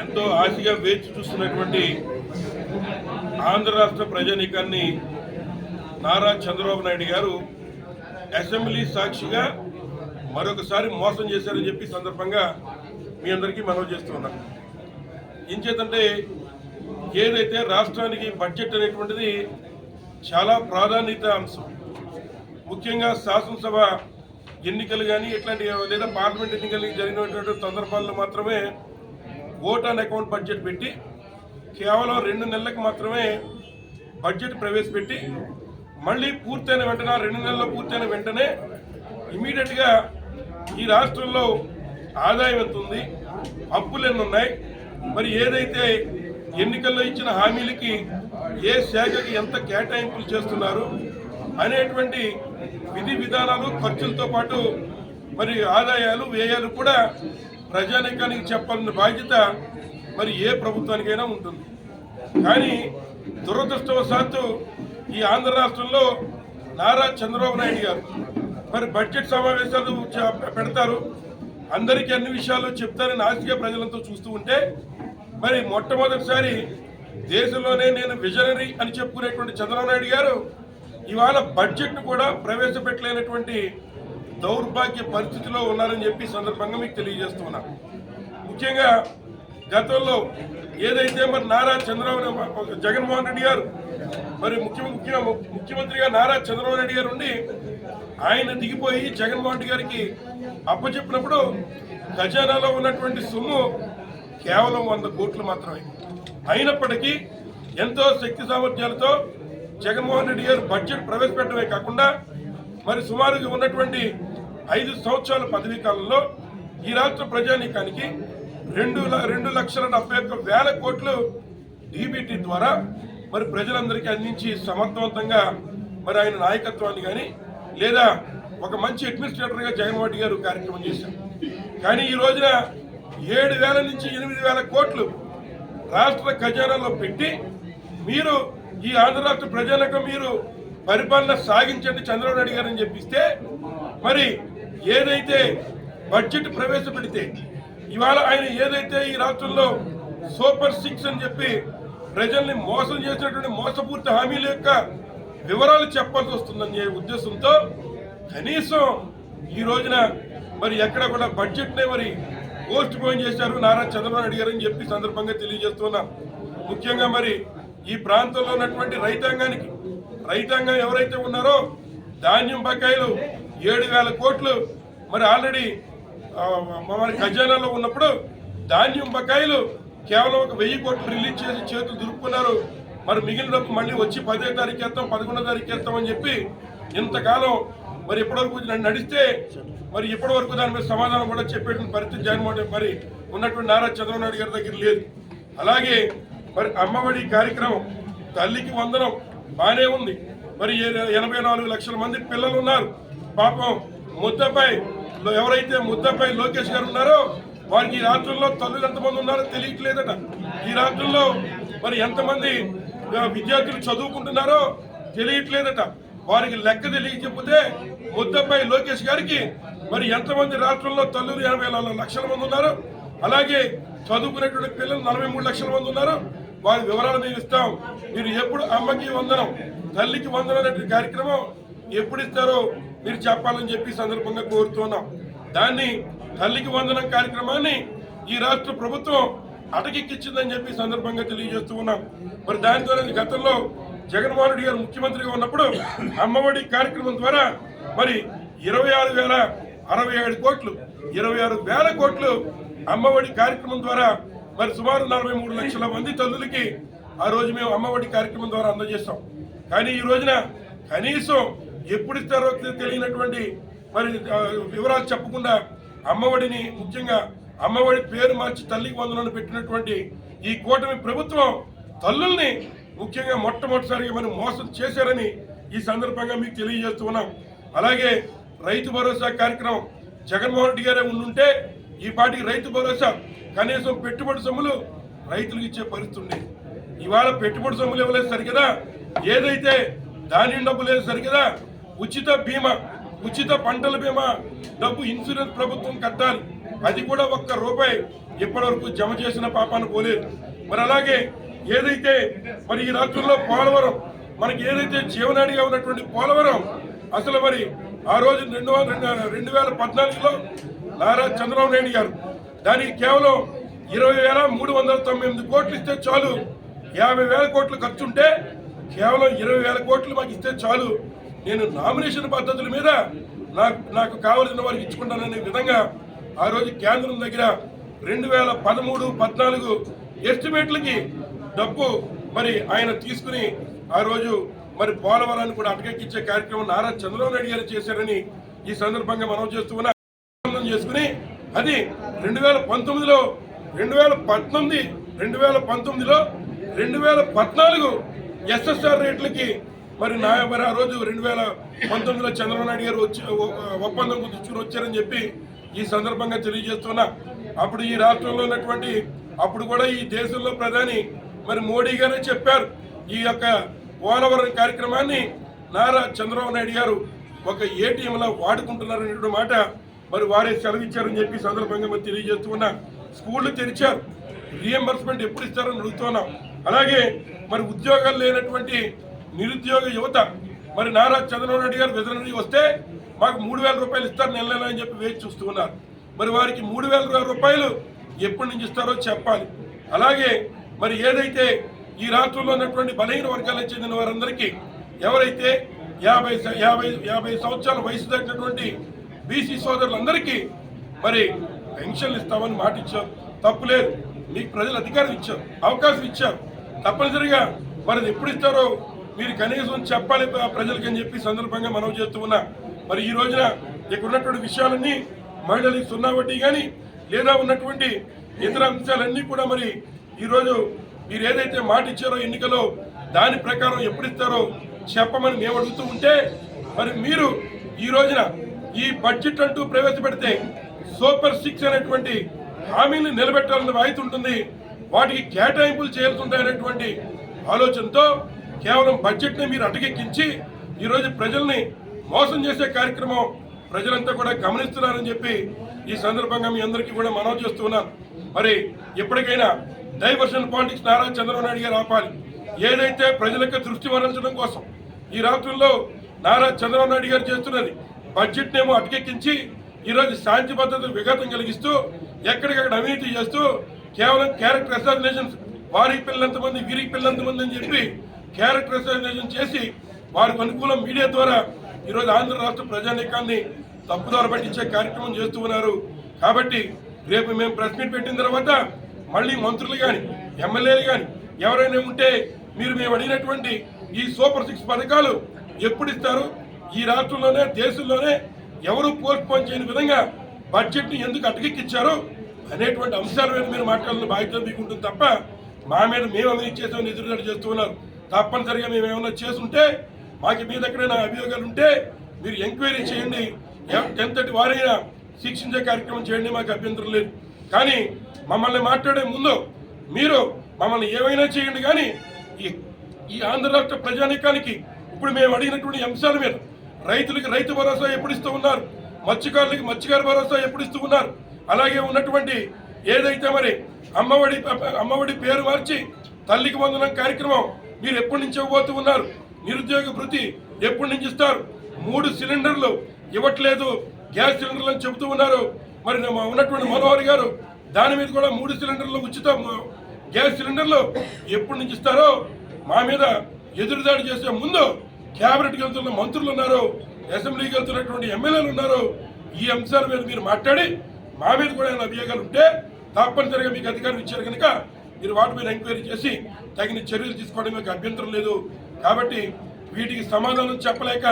ఎంతో ఆశగా వేచి చూస్తున్నటువంటి ఆంధ్ర రాష్ట్ర ప్రజానీకాన్ని నారా చంద్రబాబు నాయుడు గారు అసెంబ్లీ సాక్షిగా మరొకసారి మోసం చేశారని చెప్పి సందర్భంగా మీ అందరికీ మనవి చేస్తున్నాం. ఏం చేతంటే ఏదైతే రాష్ట్రానికి బడ్జెట్ అనేటువంటిది చాలా ప్రాధాన్యత అంశం. ముఖ్యంగా శాసనసభ ఎన్నికలు కానీ ఇట్లాంటి లేదా పార్లమెంట్ ఎన్నికలు జరిగినటువంటి సందర్భాల్లో మాత్రమే ఓట్ ఆన్ అకౌంట్ బడ్జెట్ పెట్టి కేవలం 2 నెలలకు మాత్రమే బడ్జెట్ ప్రవేశపెట్టి మళ్ళీ పూర్తయిన వెంటనే 2 నెలల్లో పూర్తయిన వెంటనే ఇమీడియట్గా ఈ రాష్ట్రంలో ఆదాయం ఎంత ఉంది, అప్పులు ఎన్ని ఉన్నాయి, మరి ఏదైతే ఎన్నికల్లో ఇచ్చిన హామీలకి ఏ శాఖకి ఎంత కేటాయింపులు చేస్తున్నారు అనేటువంటి విధి విధానాలు ఖర్చులతో పాటు మరి ఆదాయాలు వ్యయాలు కూడా ప్రజానీకానికి చెప్పాలన్న బాధ్యత మరి ఏ ప్రభుత్వానికైనా ఉంటుంది. కానీ దురదృష్టవశాత్తు ఈ ఆంధ్ర రాష్ట్రంలో నారా చంద్రబాబు నాయుడు గారు మరి బడ్జెట్ సమావేశాలు పెడతారు, అందరికీ అన్ని విషయాలు చెప్తారని ఆశగా ప్రజలంతా చూస్తూ ఉంటే మరి మొట్టమొదటిసారి దేశంలోనే నేను విజనరీ అని చెప్పుకునేటువంటి చంద్రబాబు నాయుడు గారు ఇవాళ బడ్జెట్ను కూడా ప్రవేశపెట్టలేనటువంటి దౌర్భాగ్య పరిస్థితిలో ఉన్నారని చెప్పి సందర్భంగా మీకు తెలియజేస్తున్నా. ముఖ్యంగా గతంలో ఏదైతే మరి నారా చంద్రబాబు జగన్మోహన్ రెడ్డి గారు మరి ముఖ్యమంత్రిగా నారా చంద్రబాబు నాయుడు గారు ఉండి ఆయన దిగిపోయి జగన్మోహన్ రెడ్డి గారికి అప్పచెప్పినప్పుడు ఖజానాలో ఉన్నటువంటి సొమ్ము కేవలం 100 కోట్లు మాత్రమే. అయినప్పటికీ ఎంతో శక్తి సామర్థ్యాలతో జగన్మోహన్ రెడ్డి గారు బడ్జెట్ ప్రవేశపెట్టడమే కాకుండా మరి సుమారుగా ఉన్నటువంటి 5 సంవత్సరాల పదవీ కాలంలో ఈ రాష్ట్ర ప్రజానీకానికి 2,71,000 కోట్లు డీబీటీ ద్వారా మరి ప్రజలందరికీ అందించి సమర్థవంతంగా మరి ఆయన నాయకత్వాన్ని కానీ లేదా ఒక మంచి అడ్మినిస్ట్రేటర్గా జగన్మోహన్ రెడ్డి గారు కార్యక్రమం చేశారు. కానీ ఈ రోజున 7,000 నుంచి 8,000 కోట్లు రాష్ట్ర ఖజానాలో పెట్టి మీరు ఈ ఆంధ్ర రాష్ట్ర ప్రజలకు మీరు పరిపాలన సాగించండి చంద్రబాబు నాయుడు గారు అని చెప్పిస్తే మరి ఏదైతే బడ్జెట్ ప్రవేశపెడితే ఇవాళ ఆయన ఏదైతే ఈ రాష్ట్రంలో సూపర్ 6 అని చెప్పి ప్రజల్ని మోసం చేసినటువంటి మోసపూరిత హామీల యొక్క వివరాలు చెప్పాల్సి వస్తుందనే ఉద్దేశంతో కనీసం ఈ రోజున మరి ఎక్కడ కూడా బడ్జెట్నే మరి పోస్ట్ పోన్ చేశారు నారా చంద్రబాబు నాయుడు గారు అని చెప్పి సందర్భంగా తెలియజేస్తున్నాం. ముఖ్యంగా మరి ఈ ప్రాంతంలో ఉన్నటువంటి రైతాంగం ఎవరైతే ఉన్నారో ధాన్యం బకాయిలు 7,000 కోట్లు మరి ఆల్రెడీ మరి ఖజానాలో ఉన్నప్పుడు ధాన్యం బకాయిలు కేవలం ఒక 1,000 కోట్లు రిలీజ్ చేసి చేతులు దులుపుకున్నారు. మరి మిగిలినప్పుడు మళ్ళీ వచ్చి 10వ తారీఖు వేస్తాం 11వ తారీఖు వేస్తామని చెప్పి ఇంతకాలం మరి ఇప్పటివరకు నడిస్తే మరి ఇప్పటివరకు దాని మీద సమాధానం కూడా చెప్పేటువంటి పరిస్థితి జగన్మోహన్ మరి ఉన్నటువంటి నారా చంద్రబాబు నాయుడు గారి దగ్గర లేదు. అలాగే మరి అమ్మఒడి కార్యక్రమం తల్లికి వందనం బాగానే ఉంది. మరి 84 లక్షల మంది పిల్లలు ఉన్నారు. పాపం ఎవరైతే ముద్దపై లోకేష్ గారు ఉన్నారో వారికి ఈ రాష్ట్రంలో తల్లులు ఎంతమంది ఉన్నారో తెలియట్లేదట. ఈ రాష్ట్రంలో మరి ఎంతమంది విద్యార్థులు చదువుకుంటున్నారో తెలియట్లేదట. వారికి లెక్క తెలియకపోతే ముద్దపై లోకేష్ గారికి మరి ఎంతమంది రాష్ట్రంలో తల్లులు 84 లక్షల మంది ఉన్నారు, అలాగే చదువుకునేటువంటి పిల్లలు 43 లక్షల మంది ఉన్నారు. వారి వివరాలు మేము ఇస్తాం. మీరు ఎప్పుడు అమ్మకి వందనం తల్లికి వందనం అనే కార్యక్రమం ఎప్పుడు ఇస్తారో మీరు చెప్పాలని చెప్పి సందర్భంగా కోరుతున్నాం. దాన్ని తల్లికి వందనం కార్యక్రమాన్ని ఈ రాష్ట్ర ప్రభుత్వం అటకెక్కించిందని చెప్పి సందర్భంగా తెలియజేస్తూ ఉన్నాం. మరి దాని ద్వారా గతంలో జగన్మోహన్ రెడ్డి గారు ముఖ్యమంత్రిగా ఉన్నప్పుడు అమ్మఒడి కార్యక్రమం ద్వారా మరి 26,067 కోట్లు 26,000 కోట్లు అమ్మఒడి కార్యక్రమం ద్వారా మరి సుమారు 43 లక్షల మంది తల్లులకి ఆ రోజు మేము అమ్మఒడి కార్యక్రమం ద్వారా అందజేస్తాం. కానీ ఈ రోజున కనీసం ఎప్పుడు ఇస్తారో తెలియనటువంటి మరి వివరాలు చెప్పకుండా అమ్మఒడిని ముఖ్యంగా అమ్మఒడి పేరు మార్చి తల్లికి వందనాన్ని పెట్టినటువంటి ఈ కూటమి ప్రభుత్వం తల్లుల్ని ముఖ్యంగా మొట్టమొదటిసారిగా మనం మోసం చేశారని ఈ సందర్భంగా మీకు తెలియజేస్తూ ఉన్నాం. అలాగే రైతు భరోసా కార్యక్రమం జగన్మోహన్ రెడ్డి గారే ఉండుంటే ఈ పాటికి రైతు భరోసా కనీసం పెట్టుబడి సొమ్ములు రైతులకు ఇచ్చే పరిస్థితి ఉండేది. ఇవాళ పెట్టుబడి సొమ్ములు ఇవ్వలేదు సరికదా, ఏదైతే ధాన్యం డబ్బు లేదు సరికదా, ఉచిత బీమా ఉచిత పంటల బీమా డబ్బు ఇన్సూరెన్స్ ప్రభుత్వం కట్టాలి, అది కూడా ₹1 ఇప్పటివరకు జమ చేసిన పాపాను పోలేదు. మరి అలాగే ఏదైతే మరి ఈ రాష్ట్రంలో పోలవరం మనకి ఏదైతే జీవనాడిగా ఉన్నటువంటి పోలవరం అసలు మరి ఆ రోజు 2014లో నారా చంద్రబాబు నాయుడు గారు దానికి కేవలం 20,398 కోట్లు ఇస్తే చాలు, 50,000 కోట్లు ఖర్చుంటే కేవలం 20,000 కోట్లు మాకు ఇస్తే చాలు, నేను నామినేషన్ పద్ధతుల మీద నాకు కావలసిన వారికి ఇచ్చుకుంటాననే విధంగా ఆ రోజు కేంద్రం దగ్గర 2013-14 ఎస్టిమేట్లకి డబ్బు మరి ఆయన తీసుకుని ఆ రోజు మరి పోలవరాన్ని కూడా అటకెక్కించే కార్యక్రమం నారా చంద్రబాబు నాయుడు గారు చేశారని ఈ సందర్భంగా మనం చేస్తున్నా చేసుకుని అది 2019లో 2014 ఎస్ఎస్ఆర్ రేట్లకి మరి ఆ రోజు 2019లో చంద్రబాబు నాయుడు గారు ఒప్పందం కుదుర్చుకుని వచ్చారని చెప్పి ఈ సందర్భంగా తెలియజేస్తున్నా. అప్పుడు ఈ రాష్ట్రంలో ఉన్నటువంటి అప్పుడు కూడా ఈ దేశంలో ప్రధాని మరి మోడీ గారే చెప్పారు, ఈ యొక్క పోలవరం కార్యక్రమాన్ని నారా చంద్రబాబు నాయుడు గారు ఒక ఏటీఎంలా వాడుకుంటున్నారనే మాట మరి వారే సెలవిచ్చారని చెప్పి సందర్భంగా మరి తెలియజేస్తున్నా. స్కూళ్లు తెరిచారు, రీఎంబర్స్మెంట్ ఎప్పుడు ఇస్తారని అడుగుతున్నాం. అలాగే మరి ఉద్యోగాలు లేనటువంటి నిరుద్యోగ యువత మరి నారా చంద్రబాబు నాయుడు గారు విజనరీ వస్తే మాకు 3,000 రూపాయలు ఇస్తారు నెల నెల అని చెప్పి వేచి చూస్తూ ఉన్నారు. మరి వారికి 3,000 రూపాయలు ఎప్పటి నుంచి ఇస్తారో చెప్పాలి. అలాగే మరి ఏదైతే ఈ రాష్ట్రంలో ఉన్నటువంటి బలహీన వర్గాలకు చెందిన వారందరికీ ఎవరైతే 50 సంవత్సరాల వయసు దాటినటువంటి బీసీ సోదరులందరికీ మరి పెన్షన్లు ఇస్తామని మాట ఇచ్చారు, తప్పులేదు. మీకు ప్రజలు అధికారం ఇచ్చారు, అవకాశం ఇచ్చారు, తప్పనిసరిగా మరి ఎప్పుడు ఇస్తారో మీరు కనీసం చెప్పాలి ప్రజలకి అని చెప్పి సందర్భంగా మనం చేస్తూ ఉన్నా. మరి ఈ రోజున ఇక్కడ ఉన్నటువంటి విషయాలన్నీ మహిళలకి 0 వడ్డీ కానీ లేదా ఉన్నటువంటి ఇతర అంశాలన్నీ కూడా మరి ఈరోజు మీరు ఏదైతే మాట ఇచ్చారో ఎన్నికలో దాని ప్రకారం ఎప్పుడు ఇస్తారో చెప్పమని మేము అడుగుతూ ఉంటే మరి మీరు ఈ రోజున ఈ బడ్జెట్ అంటూ ప్రవేశపెడితే సూపర్ 6 అనేటువంటి హామీని నిలబెట్టాలని వాయితీ ఉంటుంది, వాటికి కేటాయింపులు చేయాల్సి ఉంటాయనేటువంటి ఆలోచనతో కేవలం బడ్జెట్ని మీరు అటకెక్కించి ఈరోజు ప్రజల్ని మోసం చేసే కార్యక్రమం ప్రజలంతా కూడా గమనిస్తున్నారని చెప్పి ఈ సందర్భంగా మీ అందరికీ కూడా మనవి చేస్తున్నాను. మరి ఎప్పటికైనా డైవర్షన్ పాలిటిక్స్ నారా చంద్రబాబు నాయుడు గారు ఆపాలి. ఏదైతే ప్రజలకు దృష్టి మరల్చడం కోసం ఈ రాష్ట్రంలో నారా చంద్రబాబు నాయుడు గారు చేస్తున్నది బడ్జెట్ ఏమో అటకెక్కించి ఈరోజు శాంతి భద్రతకు విఘాతం కలిగిస్తూ ఎక్కడికక్కడ అవినీతి చేస్తూ కేవలం క్యారెక్టర్ అసాసినేషన్స్, వారి పిల్లలంతమంది వీరికి పిల్లలంతమంది అని చెప్పి క్యారెక్టర్ అసాసినేషన్ చేసి వారికి అనుకూలం మీడియా ద్వారా ఈరోజు ఆంధ్ర రాష్ట్ర ప్రజానీకాన్ని తప్పుదారి పట్టించే కార్యక్రమం చేస్తూ ఉన్నారు. కాబట్టి రేపు మేము ప్రెస్ మీట్ పెట్టిన తర్వాత మళ్ళీ మంత్రులు కానీ ఎమ్మెల్యేలు కానీ ఎవరైనా ఉంటే మీరు మేము అడిగినటువంటి ఈ సూపర్ 6 పథకాలు ఎప్పుడు ఇస్తారు, ఈ రాష్ట్రంలోనే దేశంలోనే ఎవరు పోస్ట్ పోన్ చేయని విధంగా బడ్జెట్ని ఎందుకు అటకెక్కించారు అనేటువంటి అంశాల మీద మీరు మాట్లాడాలని బాధ్యత మీకు ఉంటుంది తప్ప మా మీద మేము అవినీతి చేసామని ఎదురుదాడి చేస్తూ ఉన్నారు. తప్పనిసరిగా మేము ఏమైనా చేసుంటే మాకు మీ దగ్గర అభియోగాలు ఉంటే మీరు ఎంక్వైరీ చేయండి, ఎంతటి వారైనా శిక్షించే కార్యక్రమం చేయండి, మాకు అభ్యంతరం లేదు. కానీ మమ్మల్ని మాట్లాడే ముందు మీరు మమ్మల్ని ఏమైనా చేయండి, కానీ ఈ ఆంధ్ర రాష్ట్ర ప్రజానీకానికి ఇప్పుడు మేము అడిగినటువంటి అంశాల మీద రైతులకి రైతు భరోసా ఎప్పుడు ఇస్తూ ఉన్నారు, మత్స్యకారులకి మత్స్యకార భరోసా ఎప్పుడు ఇస్తూ ఉన్నారు, అలాగే ఉన్నటువంటి ఏదైతే మరి అమ్మఒడి పేరు మార్చి తల్లికి వందనం కార్యక్రమం మీరు ఎప్పటి నుంచి ఇవ్వబోతూ ఉన్నారు, నిరుద్యోగ భృతి ఎప్పటి నుంచి ఇస్తారు, 3 సిలిండర్లు ఇవ్వట్లేదు గ్యాస్ సిలిండర్లు అని చెబుతూ ఉన్నారు. మరి ఉన్నటువంటి మనోహర్ గారు దాని మీద కూడా 3 సిలిండర్లు ఉచిత గ్యాస్ సిలిండర్లు ఎప్పటి నుంచి ఇస్తారో మా మీద ఎదురుదాడి చేసే ముందు క్యాబినెట్కి వెళ్తున్న మంత్రులు ఉన్నారు, అసెంబ్లీకి వెళ్తున్నటువంటి ఎమ్మెల్యేలు ఉన్నారు. ఈ అంశాల మీద మీరు మాట్లాడి మా మీద కూడా ఏమైనా అభియోగాలు ఉంటే తప్పనిసరిగా మీకు అధికారం ఇచ్చారు కనుక మీరు వాటి మీద ఎంక్వైరీ చేసి తగిన చర్యలు తీసుకోవడం మీకు అభ్యంతరం లేదు. కాబట్టి వీటికి సమాధానం చెప్పలేక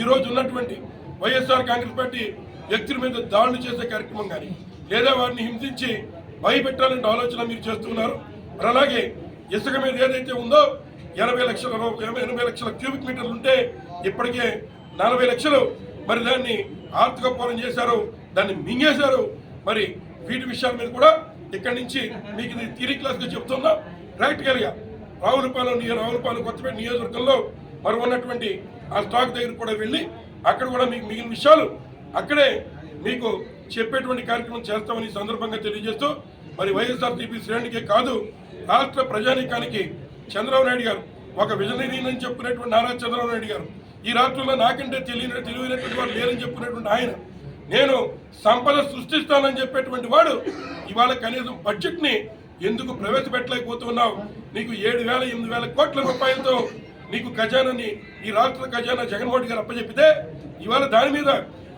ఈరోజు ఉన్నటువంటి వైఎస్ఆర్ కాంగ్రెస్ పార్టీ వ్యక్తుల మీద దాడులు చేసే కార్యక్రమం కానీ లేదా వారిని హింసించి భయపెట్టాలంటే ఆలోచన మీరు చేస్తున్నారు. మరి అలాగే ఇసుక మీద ఏదైతే ఉందో 80 లక్షల క్యూబిక్ మీటర్లు ఉంటే ఇప్పటికే 40 లక్షలు మరి దాన్ని ఆర్థిక పోరం చేశారు, దాన్ని మింగేశారు. మరి వీటి విషయాల మీద కూడా ఇక్కడి నుంచి మీకు ఇది థియరీ క్లాస్గా చెప్తున్నా. ప్రాక్టికల్గా రావులపాలెం కొత్తపేట నియోజకవర్గంలో మరి ఉన్నటువంటి ఆ స్టాక్ దగ్గర కూడా వెళ్ళి అక్కడ కూడా మీకు మిగిలిన విషయాలు అక్కడే మీకు చెప్పేటువంటి కార్యక్రమం చేస్తామని సందర్భంగా తెలియజేస్తూ మరి వైఎస్ఆర్సీపీ శ్రేణికే కాదు రాష్ట్ర ప్రజానీకానికి చంద్రబాబు నాయుడు గారు ఒక విజనరీ అని చెప్పుకునేటువంటి నారా చంద్రబాబు నాయుడు గారు ఈ రాష్ట్రంలో నాకంటే తెలియనటువంటి వారు లేరని చెప్పుకునేటువంటి ఆయన నేను సంపద సృష్టిస్తానని చెప్పేటువంటి వాడు ఇవాళ కనీసం బడ్జెట్ని ఎందుకు ప్రవేశపెట్టలేకపోతున్నావు? నీకు 7,000 8,000 కోట్ల రూపాయలతో నీకు ఖజానాని ఈ రాష్ట్ర ఖజానా జగన్మోహన్ గారు అప్పచెప్పితే ఇవాళ దాని మీద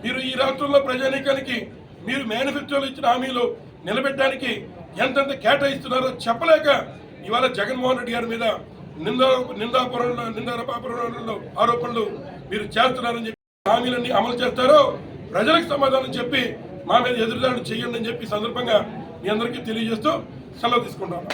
మీరు ఈ రాష్ట్రంలో ప్రజానీకానికి మీరు మేనిఫెస్టోలో ఇచ్చిన హామీలు నిలబెట్టడానికి ఎంతెంత కేటాయిస్తున్నారో చెప్పలేక ఇవాళ జగన్మోహన్ రెడ్డి గారి మీద నిందారోపణలు ఆరోపణలు మీరు చేస్తున్నారని చెప్పి హామీలన్నీ అమలు చేస్తారో ప్రజలకు సమాధానం చెప్పి మా మీద ఎదురుదాడులు చేయండి అని చెప్పి సందర్భంగా మీ అందరికీ తెలియజేస్తూ సెలవు తీసుకుంటాను.